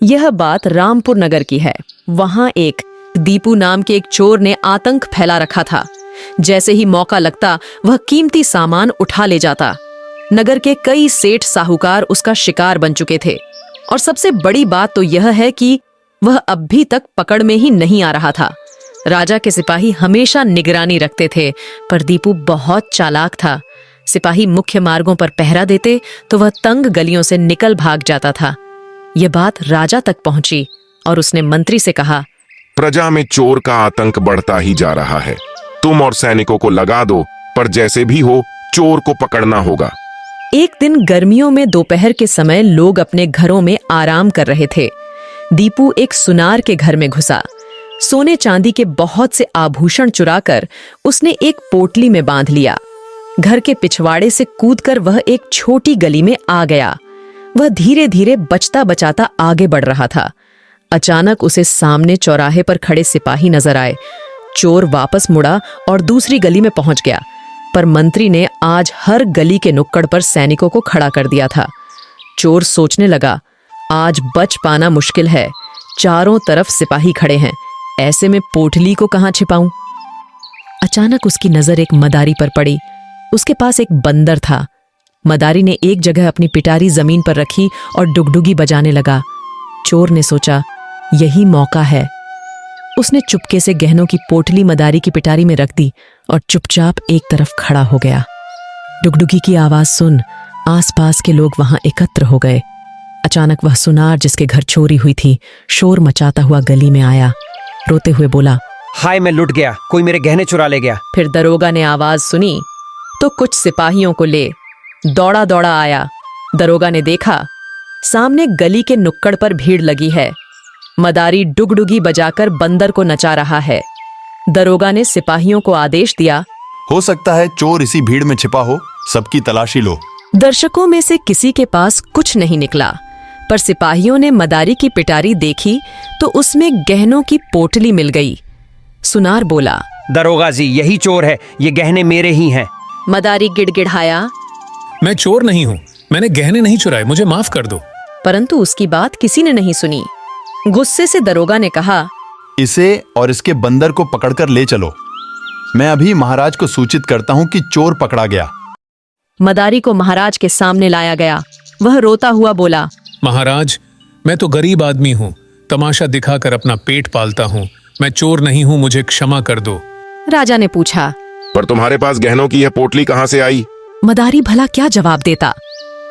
यह बात रामपुर नगर की है। वहां एक दीपू नाम के एक चोर ने आतंक फैला रखा था। जैसे ही मौका लगता वह कीमती सामान उठा ले जाता। नगर के कई सेठ साहूकार उसका शिकार बन चुके थे और सबसे बड़ी बात तो यह है कि वह अब भी तक पकड़ में ही नहीं आ रहा था। राजा के सिपाही हमेशा निगरानी रखते थे, पर दीपू बहुत चालाक था। सिपाही मुख्य मार्गों पर पहरा देते तो वह तंग गलियों से निकल भाग जाता था। यह बात राजा तक पहुंची और उसने मंत्री से कहा, प्रजा में चोर का आतंक बढ़ता ही जा रहा है। तुम और सैनिकों को लगा दो, पर जैसे भी हो चोर को पकड़ना होगा। एक दिन गर्मियों में दोपहर के समय लोग अपने घरों में आराम कर रहे थे। दीपू एक सुनार के घर में घुसा। सोने चांदी के बहुत से आभूषण चुराकर उसने एक पोटली में बांध लिया। घर के पिछवाड़े से कूदकर वह एक छोटी गली में आ गया। वह धीरे धीरे बचता बचाता आगे बढ़ रहा था। अचानक उसे सामने चौराहे पर खड़े सिपाही नजर आए। चोर वापस मुड़ा और दूसरी गली में पहुंच गया, पर मंत्री ने आज हर गली के नुक्कड़ पर सैनिकों को खड़ा कर दिया था। चोर सोचने लगा, आज बच पाना मुश्किल है। चारों तरफ सिपाही खड़े हैं, ऐसे में पोटली को कहां छिपाऊं? अचानक उसकी नजर एक मदारी पर पड़ी। उसके पास एक बंदर था। मदारी ने एक जगह अपनी पिटारी जमीन पर रखी और डुगडुगी बजाने लगा। चोर ने सोचा, यही मौका है। उसने चुपके से गहनों की पोटली मदारी की पिटारी में रख दी और चुपचाप एक तरफ खड़ा हो गया। डुगडुगी की आवाज सुन आसपास के लोग वहां एकत्र हो गए। अचानक वह सुनार जिसके घर चोरी हुई थी शोर मचाता हुआ गली में आया। रोते हुए बोला, हाय मैं लुट गया, कोई मेरे गहने चुरा ले गया। फिर दरोगा ने आवाज सुनी तो कुछ सिपाहियों को ले दौड़ा दौड़ा आया। दरोगा ने देखा सामने गली के नुक्कड़ पर भीड़ लगी है। मदारी डुगडुगी बजाकर बंदर को नचा रहा है। दरोगा ने सिपाहियों को आदेश दिया, हो सकता है चोर इसी भीड़ में छिपा हो, सबकी तलाशी लो। दर्शकों में से किसी के पास कुछ नहीं निकला, पर सिपाहियों ने मदारी की पिटारी देखी तो उसमें गहनों की पोटली मिल गई। सुनार बोला, दरोगा जी यही चोर है, ये गहने मेरे ही हैं। मदारी गिड़गिड़ाया, मैं चोर नहीं हूँ, मैंने गहने नहीं चुराए, मुझे माफ कर दो। परंतु उसकी बात किसी ने नहीं सुनी। गुस्से से दरोगा ने कहा, इसे और इसके बंदर को पकड़कर ले चलो। मैं अभी महाराज को सूचित करता हूँ कि चोर पकड़ा गया। मदारी को महाराज के सामने लाया गया। वह रोता हुआ बोला, महाराज, मैं तो गरीब आदमी हूँ, तमाशा दिखाकर अपना पेट पालता हूँ। मैं चोर नहीं हूँ, मुझे क्षमा कर दो। राजा ने पूछा, पर तुम्हारे पास गहनों की यह पोटली कहां से आई? मदारी भला क्या जवाब देता।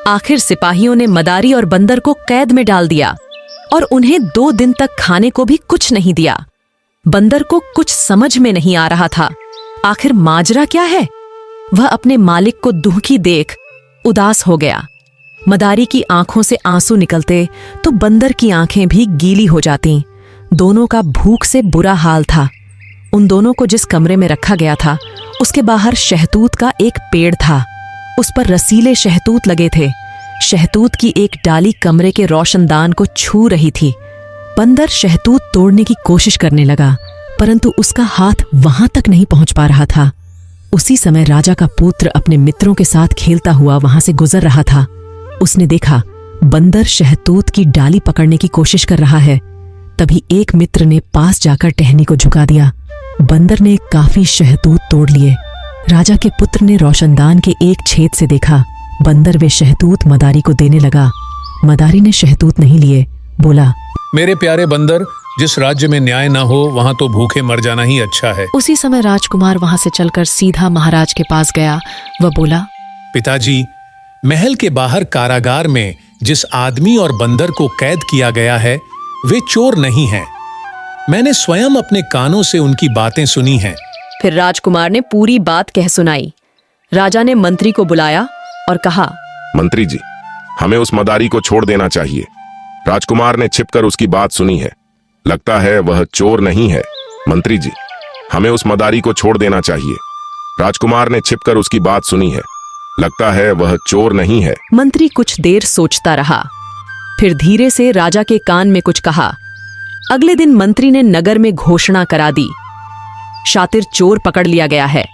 आखिर सिपाहियों ने मदारी और बंदर को कैद में डाल दिया और उन्हें 2 दिन तक खाने को भी कुछ नहीं दिया। बंदर को कुछ समझ में नहीं आ रहा था, आखिर माजरा क्या है। वह अपने मालिक को दुखी देख उदास हो गया। मदारी की आंखों से आंसू निकलते तो बंदर की आंखें भी गीली हो जाती। दोनों का भूख से बुरा हाल था। उन दोनों को जिस कमरे में रखा गया था उसके बाहर शहतूत का एक पेड़ था। उस पर रसीले शहतूत लगे थे। शहतूत की एक डाली कमरे के रोशनदान को छू रही थी। बंदर शहतूत तोड़ने की कोशिश करने लगा, परंतु उसका हाथ वहां तक नहीं पहुंच पा रहा था। उसी समय राजा का पुत्र अपने मित्रों के साथ खेलता हुआ वहां से गुजर रहा था। उसने देखा बंदर शहतूत की डाली पकड़ने की कोशिश कर रहा है। तभी एक मित्र ने पास जाकर टहनी को झुका दिया। बंदर ने काफी शहतूत तोड़ लिए। राजा के पुत्र ने रोशनदान के एक छेद से देखा। बंदर वे शहतूत मदारी को देने लगा। मदारी ने शहतूत नहीं लिए। बोला, मेरे प्यारे बंदर, जिस राज्य में न्याय ना हो वहां तो भूखे मर जाना ही अच्छा है। उसी समय राजकुमार वहां से चलकर सीधा महाराज के पास गया। वह बोला, पिताजी, महल के बाहर कारागार में जिस आदमी और बंदर को कैद किया गया है वे चोर नहीं हैं। मैंने स्वयं अपने कानों से उनकी बातें सुनी हैं। फिर राजकुमार ने पूरी बात कह सुनाई। राजा ने मंत्री को बुलाया और कहा, मंत्री जी, हमें उस मदारी को छोड़ देना चाहिए। राजकुमार ने छिपकर उसकी बात सुनी है, लगता है वह चोर नहीं है। मंत्री जी, हमें उस मदारी को छोड़ देना चाहिए। राजकुमार ने छिपकर उसकी बात सुनी है, लगता है वह चोर नहीं है। मंत्री कुछ देर सोचता रहा, फिर धीरे से राजा के कान में कुछ कहा। अगले दिन मंत्री ने नगर में घोषणा करा दी, शातिर चोर पकड़ लिया गया है।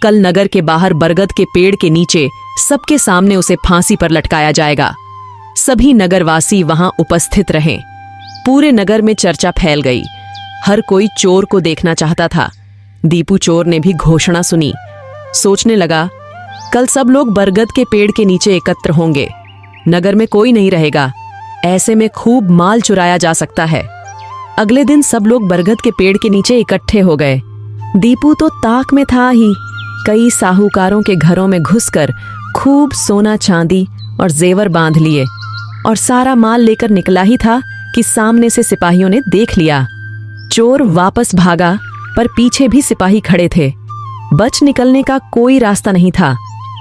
कल नगर के बाहर बरगद के पेड़ के नीचे सबके सामने उसे फांसी पर लटकाया जाएगा। सभी नगरवासी वहां उपस्थित रहे। पूरे नगर में चर्चा फैल गई। हर कोई चोर को देखना चाहता था। दीपू चोर ने भी घोषणा सुनी। सोचने लगा, कल सब लोग बरगद के पेड़ के नीचे एकत्र होंगे। नगर में कोई नहीं रहेगा। ऐसे में खूब माल चुराया जा सकता है। अगले दिन सब लोग बरगद के पेड़ के नीचे इकट्ठे हो गए। दीपू तो ताक में था ही। कई साहूकारों के घरों में घुसकर खूब सोना चांदी और जेवर बांध लिए और सारा माल लेकर निकला ही था कि सामने से सिपाहियों ने देख लिया। चोर वापस भागा, पर पीछे भी सिपाही खड़े थे। बच निकलने का कोई रास्ता नहीं था।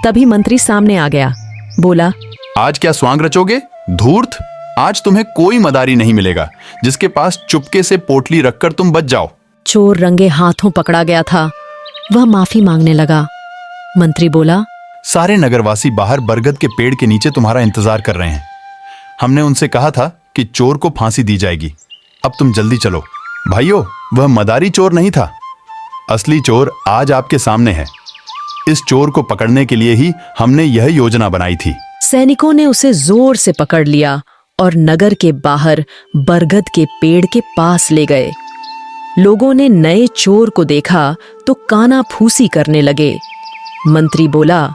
तभी मंत्री सामने आ गया। बोला, आज क्या स्वांग रचोगे? धूर्त, आज तुम्हें कोई मदारी नहीं मिलेगा जिसके पास चुपके से पोटली रखकर तुम बच जाओ। चोर रंगे हाथों पकड़ा गया था। वह माफी मांगने लगा। मंत्री बोला, सारे नगरवासी बाहर बरगद के पेड़ के नीचे तुम्हारा इंतजार कर रहे हैं। हमने उनसे कहा था कि चोर को फांसी दी जाएगी। अब तुम जल्दी चलो। भाइयों, वह मदारी चोर नहीं था। असली चोर आज आपके सामने है। इस चोर को पकड़ने के लिए ही हमने यह योजना बनाई थी। सैनिकों ने उसे जोर से पकड़ लिया और नगर के बाहर बरगद के पेड़ के पास ले गए। लोगों ने नए चोर को देखा तो काना फूसी करने लगे। मंत्री बोला,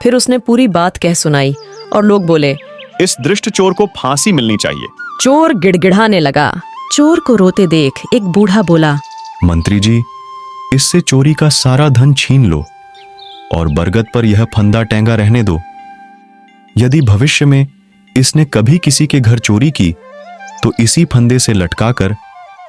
फिर उसने पूरी बात कह सुनाई और लोग बोले, इस दृष्ट चोर को फांसी मिलनी चाहिए। चोर गिड़गिड़ाने लगा। चोर को रोते देख एक बूढ़ा बोला, मंत्री जी, इससे चोरी का सारा धन छीन लो और बरगद पर यह फंदा टेंगा रहने दो। यदि भविष्य में इसने कभी किसी के घर चोरी की तो इसी फंदे से लटकाकर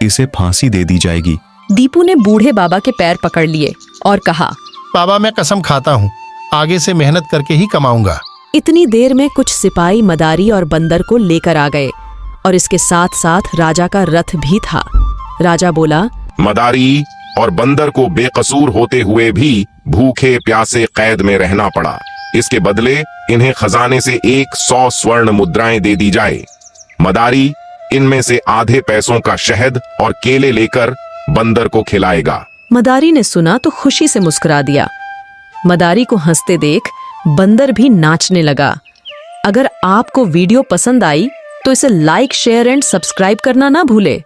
इसे फांसी दे दी जाएगी। दीपू ने बूढ़े बाबा के पैर पकड़ लिए और कहा, बाबा, मैं कसम खाता हूँ, आगे से मेहनत करके ही कमाऊंगा। इतनी देर में कुछ सिपाही मदारी और बंदर को लेकर आ गए और इसके साथ साथ राजा का रथ भी था। राजा बोला, मदारी और बंदर को बेकसूर होते हुए भी भूखे प्यासे कैद में रहना पड़ा। इसके बदले इन्हें खजाने से 100 स्वर्ण मुद्राएं दे दी जाए। मदारी इनमें से आधे पैसों का शहद और केले लेकर बंदर को खिलाएगा। मदारी ने सुना तो खुशी से मुस्कुरा दिया। मदारी को हंसते देख बंदर भी नाचने लगा। अगर आपको वीडियो पसंद आई तो इसे लाइक, शेयर एंड सब्सक्राइब करना ना भूले।